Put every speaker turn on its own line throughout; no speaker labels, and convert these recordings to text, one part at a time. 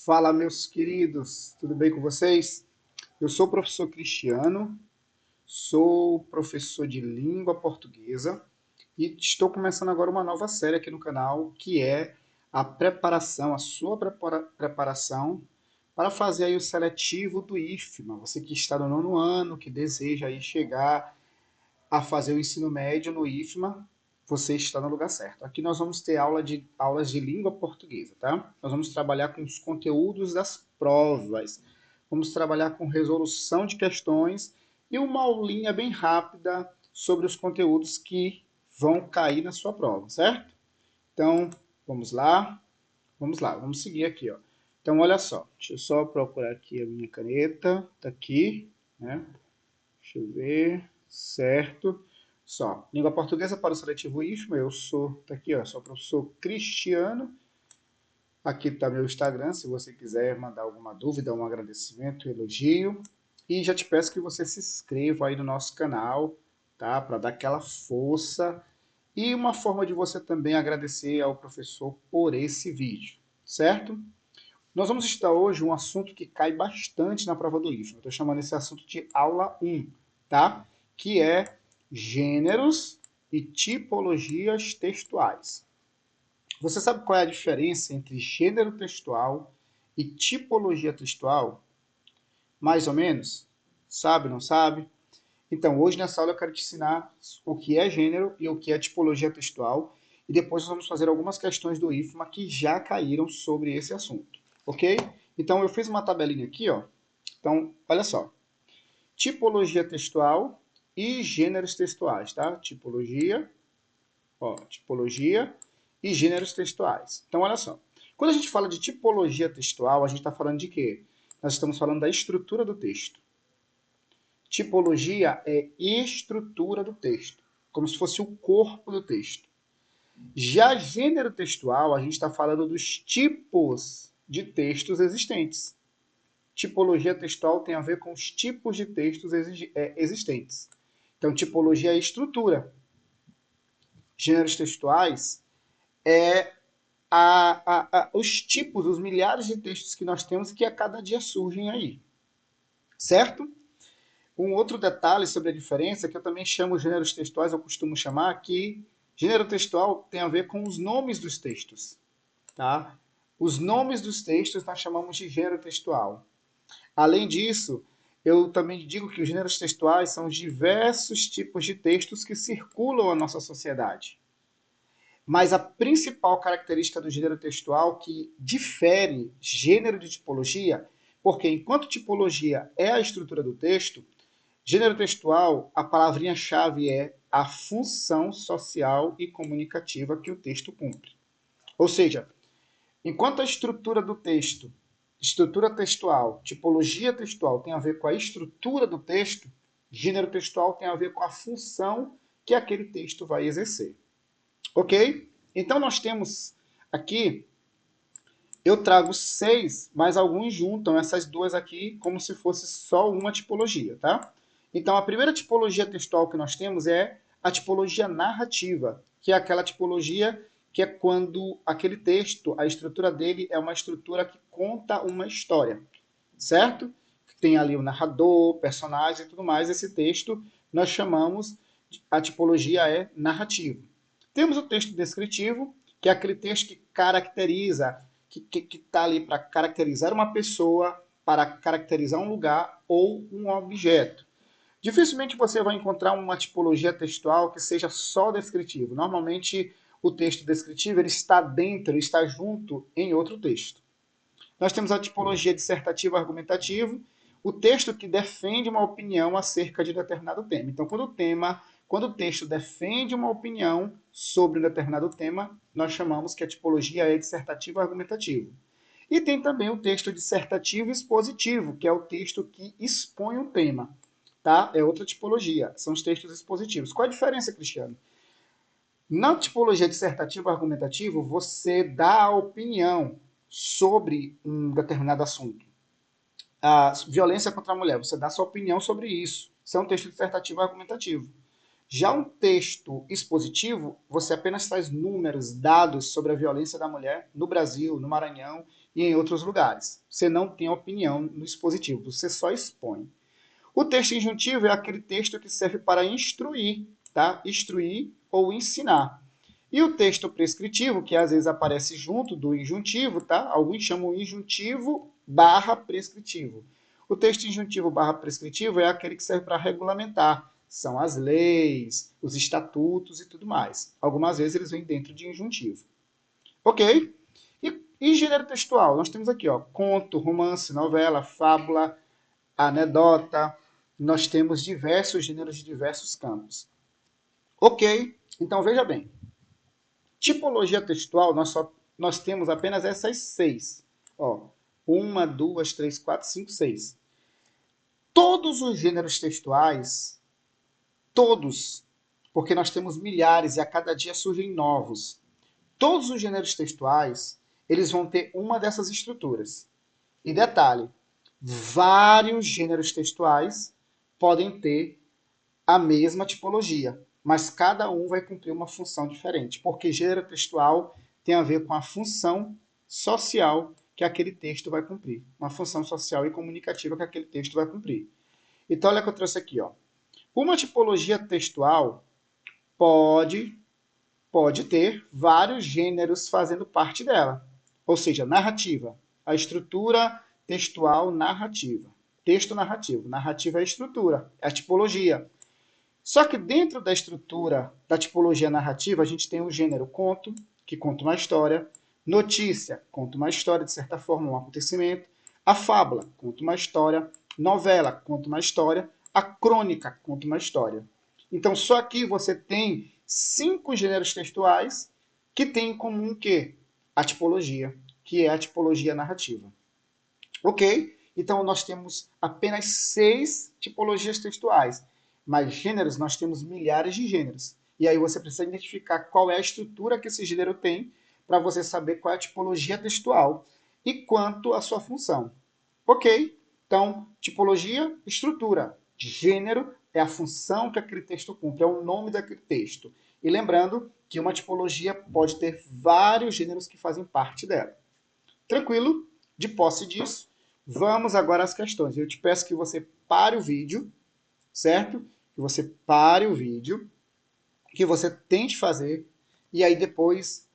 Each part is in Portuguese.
Fala, meus queridos, tudo bem com vocês? Eu sou o professor Cristiano, sou professor de língua portuguesa e estou começando agora uma nova série aqui no canal, que é a preparação, a sua preparação para fazer aí o seletivo do IFMA. Você que está no nono ano, que deseja aí chegar a fazer o ensino médio no IFMA, você está no lugar certo. Aqui nós vamos ter aulas de língua portuguesa, tá? Nós vamos trabalhar com os conteúdos das provas, vamos trabalhar com resolução de questões e uma aulinha bem rápida sobre os conteúdos que vão cair na sua prova, certo? Então, vamos seguir aqui, ó. Então, olha só, deixa eu só procurar aqui a minha caneta, tá aqui, né? Deixa eu ver. Certo. Só. Língua portuguesa para o seletivo IFMA. Eu sou, tá aqui, ó, sou o professor Cristiano. Aqui está meu Instagram, se você quiser mandar alguma dúvida, um agradecimento, um elogio. E já te peço que você se inscreva aí no nosso canal, tá? Para dar aquela força. E uma forma de você também agradecer ao professor por esse vídeo, certo? Nós vamos estudar hoje um assunto que cai bastante na prova do IFMA. Eu estou chamando esse assunto de aula 1, tá? Que é gêneros e tipologias textuais. Você sabe qual é a diferença entre gênero textual e tipologia textual? Mais ou menos? Sabe, não sabe? Então, hoje nessa aula eu quero te ensinar o que é gênero e o que é tipologia textual. E depois nós vamos fazer algumas questões do IFMA que já caíram sobre esse assunto. Ok? Então, eu fiz uma tabelinha aqui, ó. Então, olha só. Tipologia textual e gêneros textuais, tá? Tipologia e gêneros textuais. Então, olha só. Quando a gente fala de tipologia textual, a gente está falando de quê? Nós estamos falando da estrutura do texto. Tipologia é estrutura do texto, como se fosse o corpo do texto. Já gênero textual, a gente está falando dos tipos de textos existentes. Tipologia textual tem a ver com os tipos de textos existentes. Então, tipologia é estrutura. Gêneros textuais é os tipos, os milhares de textos que nós temos que a cada dia surgem aí. Certo? Um outro detalhe sobre a diferença, que eu também chamo gêneros textuais, eu costumo chamar, que gênero textual tem a ver com os nomes dos textos. Tá? Os nomes dos textos nós chamamos de gênero textual. Além disso, eu também digo que os gêneros textuais são os diversos tipos de textos que circulam na nossa sociedade. Mas a principal característica do gênero textual que difere gênero de tipologia, porque enquanto tipologia é a estrutura do texto, gênero textual, a palavrinha-chave é a função social e comunicativa que o texto cumpre. Ou seja, enquanto a estrutura do texto, estrutura textual, tipologia textual tem a ver com a estrutura do texto, gênero textual tem a ver com a função que aquele texto vai exercer. Ok? Então nós temos aqui, eu trago 6, mas alguns juntam essas duas aqui como se fosse só uma tipologia, tá? Então a primeira tipologia textual que nós temos é a tipologia narrativa, que é aquela tipologia que é quando aquele texto, a estrutura dele é uma estrutura que conta uma história, certo? Tem ali o narrador, personagem e tudo mais. Esse texto nós chamamos, a tipologia é narrativo. Temos o texto descritivo, que é aquele texto que caracteriza, que está ali para caracterizar uma pessoa, para caracterizar um lugar ou um objeto. Dificilmente você vai encontrar uma tipologia textual que seja só descritivo. Normalmente o texto descritivo ele está dentro, está junto em outro texto. Nós temos a tipologia dissertativo argumentativo, o texto que defende uma opinião acerca de determinado tema. Então, quando o texto defende uma opinião sobre um determinado tema, nós chamamos que a tipologia é dissertativo argumentativo. E tem também o texto dissertativo expositivo, que é o texto que expõe um tema. Tá? É outra tipologia, são os textos expositivos. Qual a diferença, Cristiano? Na tipologia dissertativo argumentativo, você dá a opinião sobre um determinado assunto. A violência contra a mulher, você dá sua opinião sobre isso. Isso é um texto dissertativo argumentativo. Já um texto expositivo, você apenas traz números, dados sobre a violência da mulher no Brasil, no Maranhão e em outros lugares. Você não tem opinião no expositivo, você só expõe. O texto injuntivo é aquele texto que serve para instruir, tá? Instruir ou ensinar. E o texto prescritivo, que às vezes aparece junto do injuntivo, tá? Alguns chamam injuntivo barra prescritivo. O texto injuntivo barra prescritivo é aquele que serve para regulamentar. São as leis, os estatutos e tudo mais. Algumas vezes eles vêm dentro de injuntivo. Ok? E gênero textual? Nós temos aqui, ó, conto, romance, novela, fábula, anedota. Nós temos diversos gêneros de diversos campos. Ok? Então veja bem. Tipologia textual, nós temos apenas essas 6. Ó, 1, 2, 3, 4, 5, 6. Todos os gêneros textuais, todos, porque nós temos milhares e a cada dia surgem novos. Todos os gêneros textuais, eles vão ter uma dessas estruturas. E detalhe, vários gêneros textuais podem ter a mesma tipologia, mas cada um vai cumprir uma função diferente, porque gênero textual tem a ver com a função social que aquele texto vai cumprir, uma função social e comunicativa que aquele texto vai cumprir. Então, olha o que eu trouxe aqui, ó. Uma tipologia textual pode ter vários gêneros fazendo parte dela, ou seja, narrativa, a estrutura textual narrativa. Texto narrativo. Narrativa é a estrutura, é a tipologia. Só que dentro da estrutura da tipologia narrativa, a gente tem o gênero conto, que conta uma história, notícia, conta uma história, de certa forma, um acontecimento, a fábula, conta uma história, novela, conta uma história, a crônica, conta uma história. Então, só aqui você tem 5 gêneros textuais que têm em comum o quê? A tipologia, que é a tipologia narrativa. Ok? Então, nós temos apenas 6 tipologias textuais. Mas gêneros, nós temos milhares de gêneros. E aí você precisa identificar qual é a estrutura que esse gênero tem para você saber qual é a tipologia textual e quanto a sua função. Ok? Então, tipologia, estrutura. Gênero é a função que aquele texto cumpre, é o nome daquele texto. E lembrando que uma tipologia pode ter vários gêneros que fazem parte dela. Tranquilo? De posse disso, vamos agora às questões. Eu te peço que você pare o vídeo, certo? Que você pare o vídeo, que você tente fazer, e aí depois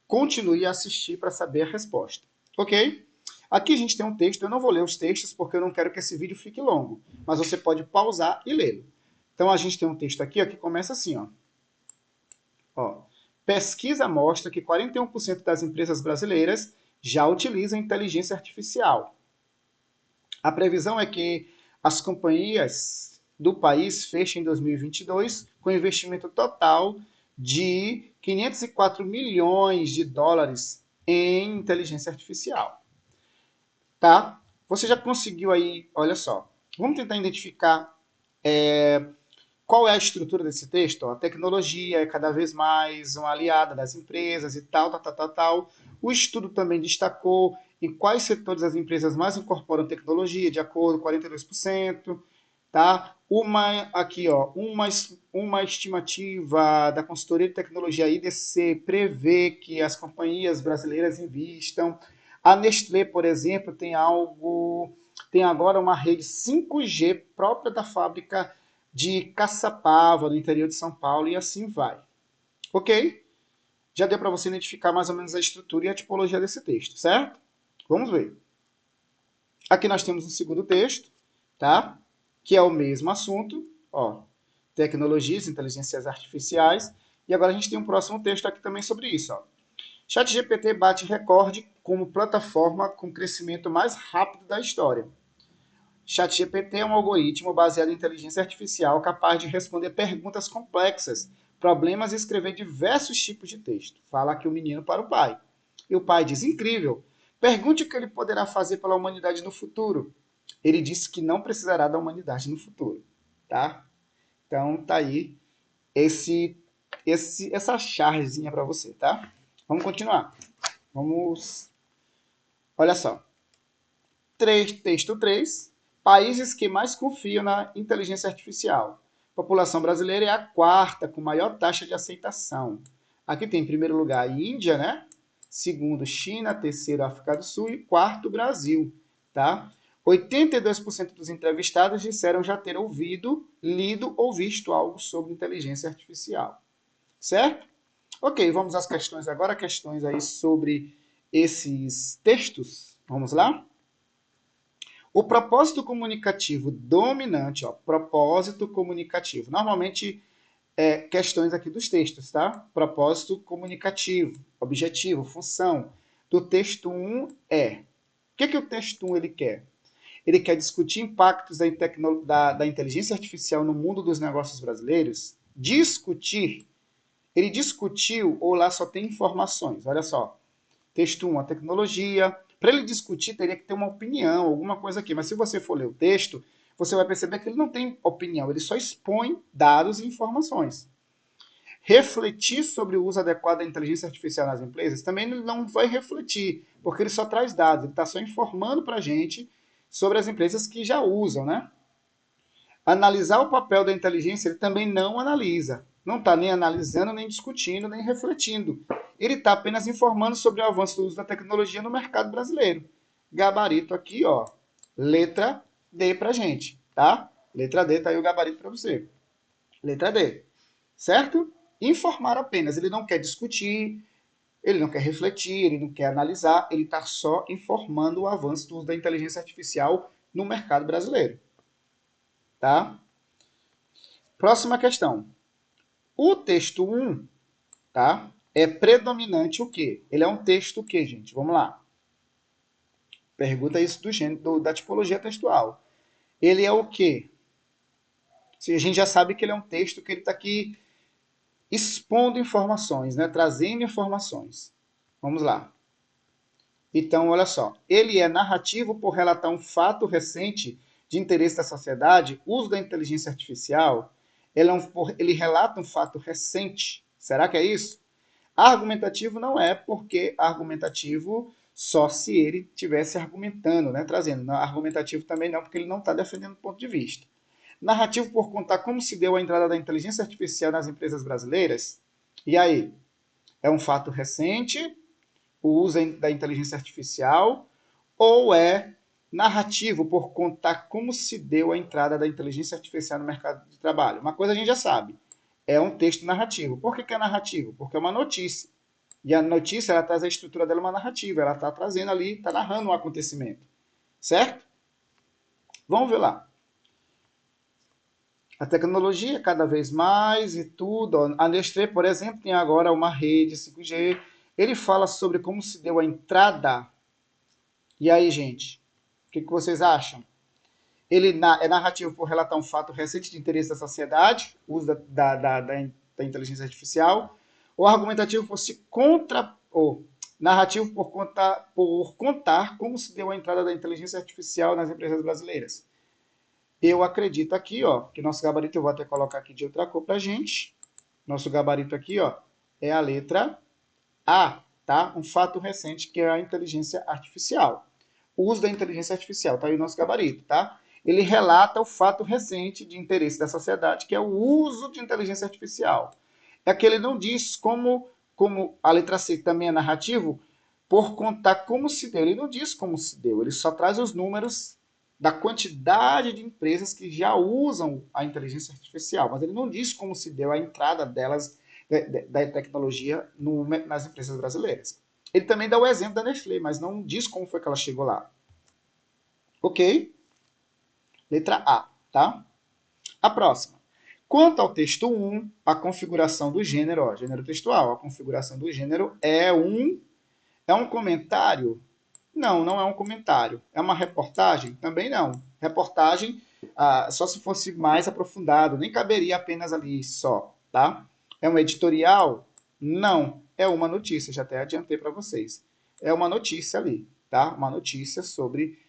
continue a assistir para saber a resposta. Ok? Aqui a gente tem um texto, eu não vou ler os textos porque eu não quero que esse vídeo fique longo, mas você pode pausar e lê-lo. Então a gente tem um texto aqui ó, que começa assim, ó. Pesquisa mostra que 41% das empresas brasileiras já utilizam inteligência artificial. A previsão é que as companhias do país fechem em 2022 com investimento total de 504 milhões de dólares em inteligência artificial. Tá? Você já conseguiu aí, olha só, vamos tentar identificar qual é a estrutura desse texto? A tecnologia é cada vez mais uma aliada das empresas e tal. O estudo também destacou em quais setores as empresas mais incorporam tecnologia, de acordo com 42%. Tá? Uma estimativa da consultoria de tecnologia IDC prevê que as companhias brasileiras invistam. A Nestlé, por exemplo, tem agora uma rede 5G própria da fábrica de Caçapava, no interior de São Paulo, e assim vai. Ok? Já deu para você identificar mais ou menos a estrutura e a tipologia desse texto, certo? Vamos ver. Aqui nós temos um segundo texto, tá? Que é o mesmo assunto, ó, tecnologias, inteligências artificiais. E agora a gente tem um próximo texto aqui também sobre isso, ó. ChatGPT bate recorde como plataforma com crescimento mais rápido da história. ChatGPT é um algoritmo baseado em inteligência artificial capaz de responder perguntas complexas, problemas e escrever diversos tipos de texto. Fala aqui o menino para o pai. E o pai diz, incrível, pergunte o que ele poderá fazer pela humanidade no futuro. Ele disse que não precisará da humanidade no futuro. Tá? Então tá aí essa chargezinha para você, tá? Vamos continuar. Olha só. Texto 3. Países que mais confiam na inteligência artificial. A população brasileira é a quarta com maior taxa de aceitação. Aqui tem em primeiro lugar a Índia, né? segundo, China, terceiro, África do Sul e quarto, Brasil, tá? 82% dos entrevistados disseram já ter ouvido, lido ou visto algo sobre inteligência artificial, certo? Ok, vamos às questões agora, questões aí sobre esses textos. Vamos lá? O propósito comunicativo dominante, ó, propósito comunicativo. Normalmente, questões aqui dos textos, tá? Propósito comunicativo, objetivo, função. Do texto 1 é. O que o texto 1 ele quer? Ele quer discutir impactos da inteligência artificial no mundo dos negócios brasileiros. Discutir. Ele discutiu ou lá só tem informações? Olha só. Texto 1, a tecnologia. Para ele discutir, teria que ter uma opinião, alguma coisa aqui. Mas se você for ler o texto, você vai perceber que ele não tem opinião, ele só expõe dados e informações. Refletir sobre o uso adequado da inteligência artificial nas empresas, também ele não vai refletir, porque ele só traz dados, ele está só informando para a gente sobre as empresas que já usam, né? Analisar o papel da inteligência, ele também não analisa. Não está nem analisando, nem discutindo, nem refletindo. Ele está apenas informando sobre o avanço do uso da tecnologia no mercado brasileiro. Gabarito aqui, ó. Letra D pra gente, tá? Letra D, tá aí o gabarito para você. Letra D. Certo? Informar apenas. Ele não quer discutir, ele não quer refletir, ele não quer analisar, ele está só informando o avanço do uso da inteligência artificial no mercado brasileiro. Tá? Próxima questão. O texto 1, tá? É predominante o quê? Ele é um texto o quê, gente? Vamos lá. Pergunta isso do gênero, da tipologia textual. Ele é o quê? A gente já sabe que ele é um texto que ele está aqui expondo informações, né? Trazendo informações. Vamos lá. Então, olha só. Ele é narrativo por relatar um fato recente de interesse da sociedade, uso da inteligência artificial. Ele relata um fato recente. Será que é isso? Argumentativo não é, porque argumentativo só se ele estivesse argumentando, né? Trazendo. Argumentativo também não, porque ele não está defendendo ponto de vista. Narrativo por contar como se deu a entrada da inteligência artificial nas empresas brasileiras. E aí? É um fato recente, o uso da inteligência artificial, ou é narrativo por contar como se deu a entrada da inteligência artificial no mercado de trabalho? Uma coisa a gente já sabe, é um texto narrativo. Por que é narrativo? Porque é uma notícia. E a notícia, ela traz a estrutura dela uma narrativa, ela está trazendo ali, está narrando um acontecimento. Certo? Vamos ver lá. A tecnologia cada vez mais e tudo. A Nestlé, por exemplo, tem agora uma rede 5G. Ele fala sobre como se deu a entrada. E aí, gente, o que vocês acham? Ele é narrativo por relatar um fato recente de interesse da sociedade, uso da inteligência artificial, ou argumentativo por se contra, ou narrativo por contar como se deu a entrada da inteligência artificial nas empresas brasileiras. Eu acredito aqui, ó, que nosso gabarito, eu vou até colocar aqui de outra cor pra gente. Nosso gabarito aqui, ó, é a letra A, tá? Um fato recente que é a inteligência artificial. O uso da inteligência artificial, tá aí o nosso gabarito, tá? Ele relata o fato recente de interesse da sociedade, que é o uso de inteligência artificial. É que ele não diz como a letra C também é narrativo, por contar como se deu. Ele não diz como se deu, ele só traz os números da quantidade de empresas que já usam a inteligência artificial, mas ele não diz como se deu a entrada delas, da tecnologia nas empresas brasileiras. Ele também dá o exemplo da Nestlé, mas não diz como foi que ela chegou lá. Ok? Letra A, tá? A próxima. Quanto ao texto 1, a configuração do gênero, ó, gênero textual, a configuração do gênero é um comentário? Não, não é um comentário. É uma reportagem? Também não. Reportagem, só se fosse mais aprofundado, nem caberia apenas ali só, tá? É um editorial? Não. É uma notícia, já até adiantei para vocês. É uma notícia ali, tá? Uma notícia sobre,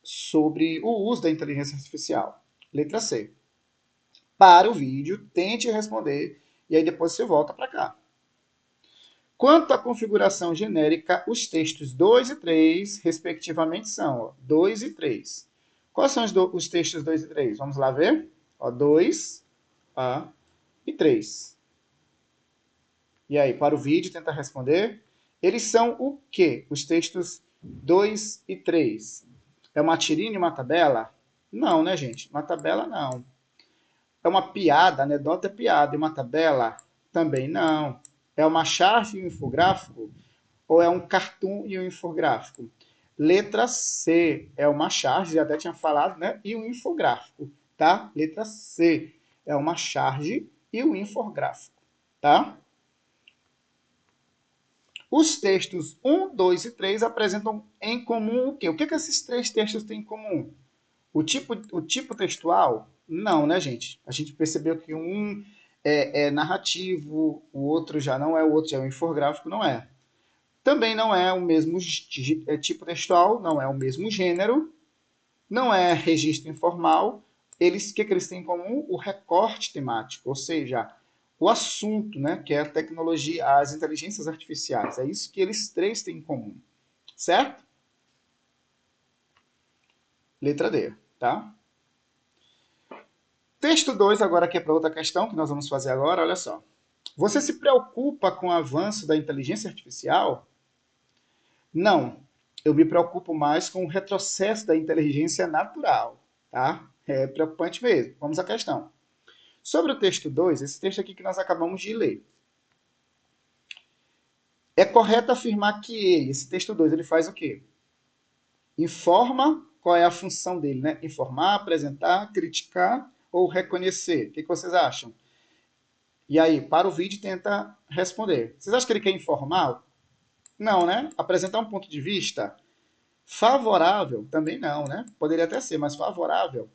sobre o uso da inteligência artificial. Letra C. Para o vídeo, tente responder e aí depois você volta para cá. Quanto à configuração genérica, os textos 2 e 3, respectivamente, são ó, 2 e 3. Quais são os textos 2 e 3? Vamos lá ver? Ó, 2 e 3. E aí, para o vídeo, tenta responder. Eles são o quê? Os textos 2 e 3. É uma tirinha e uma tabela? Não, né, gente? Uma tabela não. É uma piada, anedota é piada. E uma tabela? Também não. É uma charge e um infográfico? Ou é um cartoon e um infográfico? Letra C é uma charge, já até tinha falado, né? E um infográfico, tá? Letra C é uma charge e um infográfico, tá? Os textos 1, 2 e 3 apresentam em comum o quê? O que esses três textos têm em comum? O tipo textual? Não, né, gente? A gente percebeu que um é narrativo, o outro já não é, o outro já é um infográfico, não é. Também não é o mesmo tipo textual, não é o mesmo gênero, não é registro informal. O que eles têm em comum? O recorte temático, ou seja, o assunto, né, que é a tecnologia, as inteligências artificiais. É isso que eles três têm em comum, certo? Letra D, tá? Texto 2 agora aqui é para outra questão que nós vamos fazer agora, olha só. Você se preocupa com o avanço da inteligência artificial? Não. Eu me preocupo mais com o retrocesso da inteligência natural, tá? É preocupante mesmo. Vamos à questão. Sobre o texto 2, esse texto aqui que nós acabamos de ler. É correto afirmar que esse texto 2, ele faz o quê? Informa qual é a função dele, né? Informar, apresentar, criticar ou reconhecer. O que vocês acham? E aí, para o vídeo, tenta responder. Vocês acham que ele quer informar? Não, né? Apresentar um ponto de vista favorável? Também não, né? Poderia até ser, mas favorável.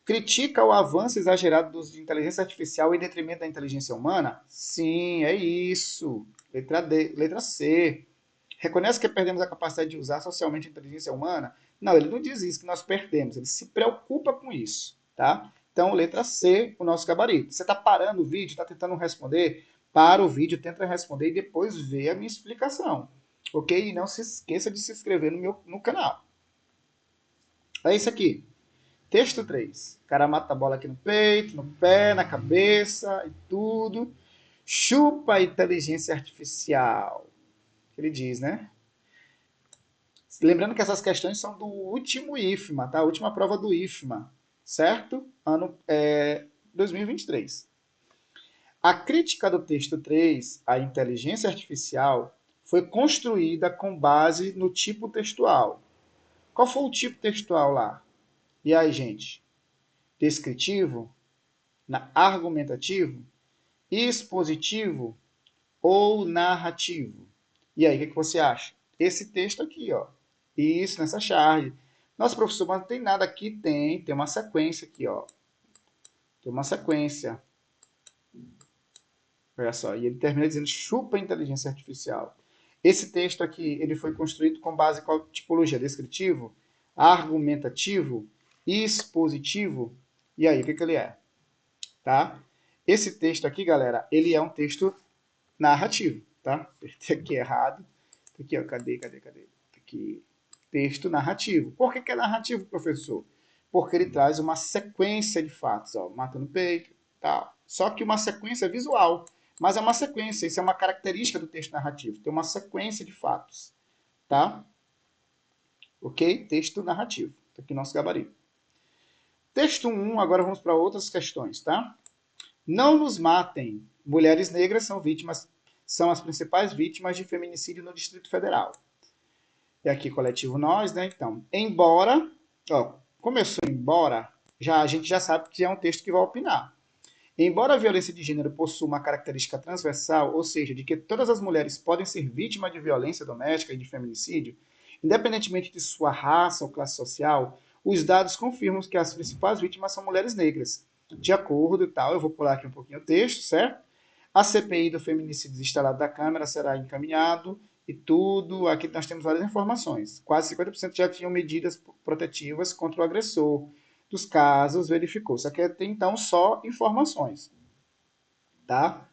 Critica o avanço exagerado de inteligência artificial em detrimento da inteligência humana? Sim, é isso. Letra D, letra C. Reconhece que perdemos a capacidade de usar socialmente a inteligência humana? Não, ele não diz isso que nós perdemos, ele se preocupa com isso, tá? Então, letra C, o nosso gabarito. Você está parando o vídeo, está tentando responder? Para o vídeo, tenta responder e depois vê a minha explicação, ok? E não se esqueça de se inscrever no canal. É isso aqui. Texto 3. O cara mata a bola aqui no peito, no pé, na cabeça e tudo. Chupa a inteligência artificial. Ele diz, né? Lembrando que essas questões são do último IFMA, tá? A última prova do IFMA, certo? Ano 2023. A crítica do texto 3, a inteligência artificial, foi construída com base no tipo textual. Qual foi o tipo textual lá? E aí, gente? Descritivo? Argumentativo? Expositivo ou narrativo? E aí, o que você acha? Esse texto aqui, ó. Isso, nessa charge. Nossa, professor, mas não tem nada aqui? Tem uma sequência aqui, ó. Tem uma sequência. Olha só, e ele termina dizendo chupa a inteligência artificial. Esse texto aqui, ele foi construído com base em qual tipologia? Descritivo, argumentativo, expositivo. E aí, o que ele é? Tá? Esse texto aqui, galera, ele é um texto narrativo, tá? Apertei aqui errado. Aqui, ó, cadê? Aqui, texto narrativo. Por que é narrativo, professor? Porque ele traz uma sequência de fatos, ó, mata no peito, tal. Só que uma sequência visual, mas é uma sequência, isso é uma característica do texto narrativo, tem uma sequência de fatos, tá? Ok? Texto narrativo. Tá aqui o nosso gabarito. Texto 1, agora vamos para outras questões, tá? Não nos matem. Mulheres negras são as principais vítimas de feminicídio no Distrito Federal. E aqui coletivo nós, né? Então, embora, ó, começou embora, a gente já sabe que é um texto que vai opinar. Embora a violência de gênero possua uma característica transversal, ou seja, de que todas as mulheres podem ser vítimas de violência doméstica e de feminicídio, independentemente de sua raça ou classe social, os dados confirmam que as principais vítimas são mulheres negras. De acordo e tal, eu vou pular aqui um pouquinho o texto, certo? A CPI do feminicídio instalado da Câmara será encaminhado e tudo. Aqui nós temos várias informações. Quase 50% já tinham medidas protetivas contra o agressor. Dos casos, verificou. Isso aqui tem, então, só informações. Tá?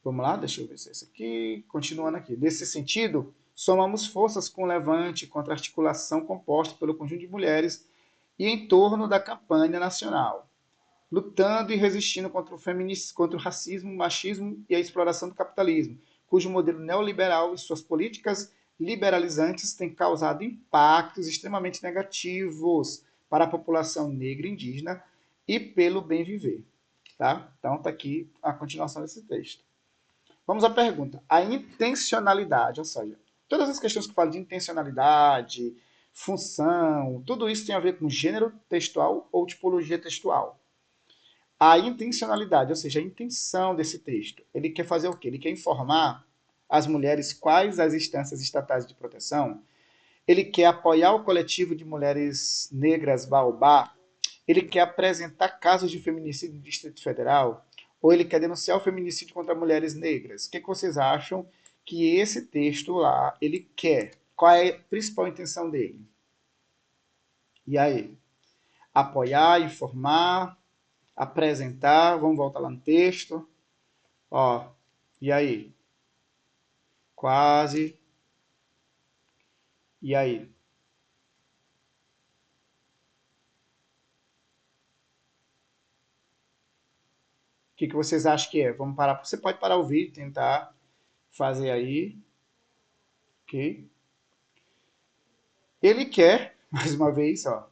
Vamos lá, deixa eu ver se é isso aqui. Continuando aqui. Nesse sentido, somamos forças com o levante contra a articulação composta pelo conjunto de mulheres e em torno da campanha nacional. lutando e resistindo contra o feminismo, contra o racismo, o machismo e a exploração do capitalismo, cujo modelo neoliberal e suas políticas liberalizantes têm causado impactos extremamente negativos para a população negra e indígena e pelo bem viver. Tá? Então está aqui a continuação desse texto. Vamos à pergunta. A intencionalidade, ou seja, todas as questões que falam de intencionalidade, função, tudo isso tem a ver com gênero textual ou tipologia textual. A intencionalidade, ou seja, a intenção desse texto, ele quer fazer o quê? Ele quer informar as mulheres quais as instâncias estatais de proteção, ele quer apoiar o coletivo de mulheres negras Baobá, ele quer apresentar casos de feminicídio no Distrito Federal, ou ele quer denunciar o feminicídio contra mulheres negras. O que vocês acham que esse texto lá, ele quer? Qual é a principal intenção dele? E aí? Apoiar, informar, apresentar, vamos voltar lá no texto. Ó, e aí? Quase. E aí? O que vocês acham que é? Vamos parar. Você pode parar o vídeo, tentar fazer aí. Ok? Ele quer, mais uma vez, ó.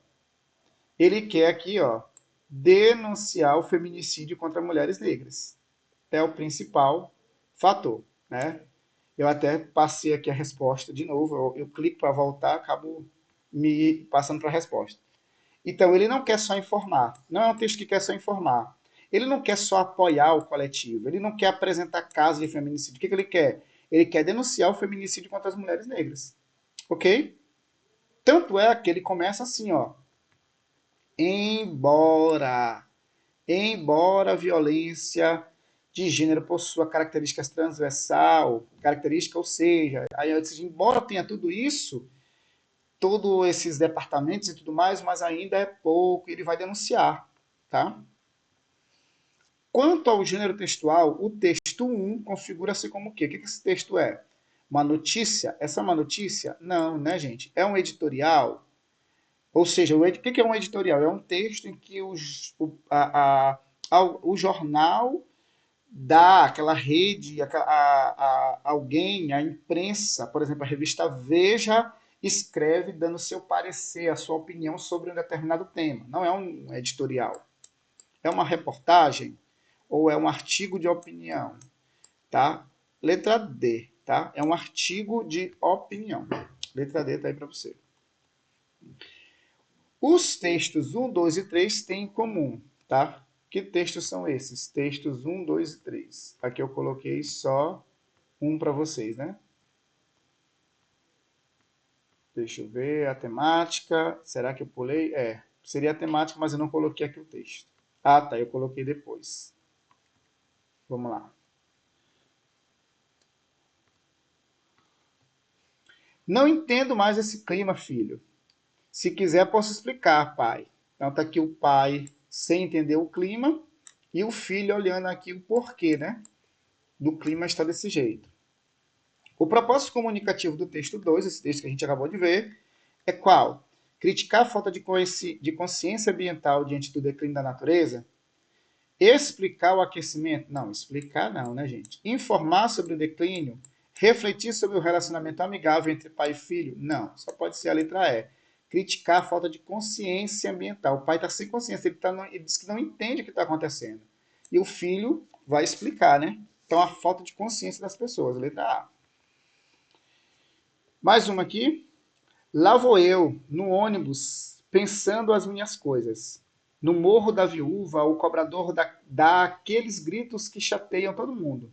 Ele quer aqui, ó, denunciar o feminicídio contra mulheres negras. É o principal fator, né? Eu até passei aqui a resposta de novo. Eu clico para voltar, acabo me passando para a resposta. Então, ele não quer só informar. Não é um texto que quer só informar. Ele não quer só apoiar o coletivo. Ele não quer apresentar casos de feminicídio. O que ele quer? Ele quer denunciar o feminicídio contra as mulheres negras. Ok? Tanto é que ele começa assim, ó. Embora, embora a violência de gênero possua características transversal, característica, ou seja, embora tenha tudo isso, todos esses departamentos e tudo mais, mas ainda é pouco, e ele vai denunciar, tá? Quanto ao gênero textual, o texto 1 configura-se como o quê? O que esse texto é? Uma notícia? Essa é uma notícia? Não, né, gente? É um editorial? Ou seja, o que é um editorial? É um texto em que o jornal dá aquela rede, alguém, a imprensa, por exemplo, a revista Veja, escreve dando seu parecer, a sua opinião sobre um determinado tema. Não é um editorial. É uma reportagem ou é um artigo de opinião, tá? Letra D, tá? É um artigo de opinião. Letra D tá aí para você. Os textos 1, 2 e 3 têm em comum, tá? Que textos são esses? Textos 1, 2 e 3. Aqui eu coloquei só um para vocês, né? Deixa eu ver a temática. Será que eu pulei? É, seria a temática, mas eu não coloquei aqui o texto. Ah, tá, eu coloquei depois. Vamos lá. Não entendo mais esse clima, filho. Se quiser, posso explicar, pai. Então tá aqui o pai sem entender o clima e o filho olhando aqui o porquê, né? Do clima estar desse jeito. O propósito comunicativo do texto 2, esse texto que a gente acabou de ver, é qual? Criticar a falta de consciência ambiental diante do declínio da natureza? Explicar o aquecimento? Não, explicar não, né, gente? Informar sobre o declínio? Refletir sobre o relacionamento amigável entre pai e filho? Não, só pode ser a letra E. Criticar a falta de consciência ambiental. O pai está sem consciência, ele diz que não entende o que está acontecendo. E o filho vai explicar, né? Então, a falta de consciência das pessoas, letra A. Mais uma aqui. Lá vou eu, no ônibus, pensando as minhas coisas. No morro da viúva, o cobrador dá aqueles gritos que chateiam todo mundo.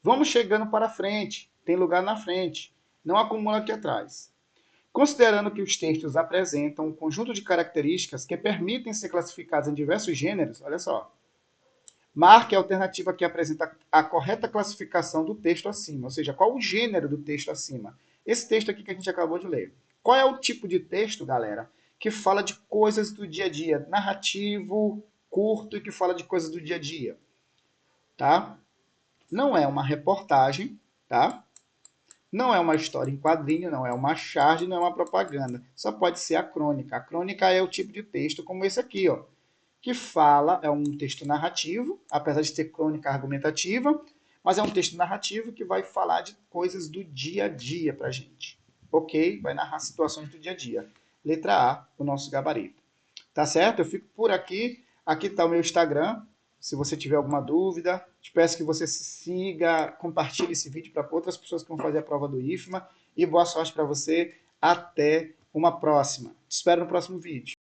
Vamos chegando para frente, tem lugar na frente, não acumula aqui atrás. Considerando que os textos apresentam um conjunto de características que permitem ser classificados em diversos gêneros, olha só. Marque a alternativa que apresenta a correta classificação do texto acima, ou seja, qual o gênero do texto acima. Esse texto aqui que a gente acabou de ler. Qual é o tipo de texto, galera, que fala de coisas do dia a dia? Narrativo, curto e que fala de coisas do dia a dia. Tá? Não é uma reportagem, tá? Não é uma história em quadrinho, não é uma charge, não é uma propaganda. Só pode ser a crônica. A crônica é o tipo de texto como esse aqui, ó, que fala, é um texto narrativo, apesar de ter crônica argumentativa, mas é um texto narrativo que vai falar de coisas do dia a dia para a gente. Ok? Vai narrar situações do dia a dia. Letra A, o nosso gabarito. Tá certo? Eu fico por aqui. Aqui está o meu Instagram. Se você tiver alguma dúvida, te peço que você siga, compartilhe esse vídeo para outras pessoas que vão fazer a prova do IFMA. E boa sorte para você. Até uma próxima. Te espero no próximo vídeo.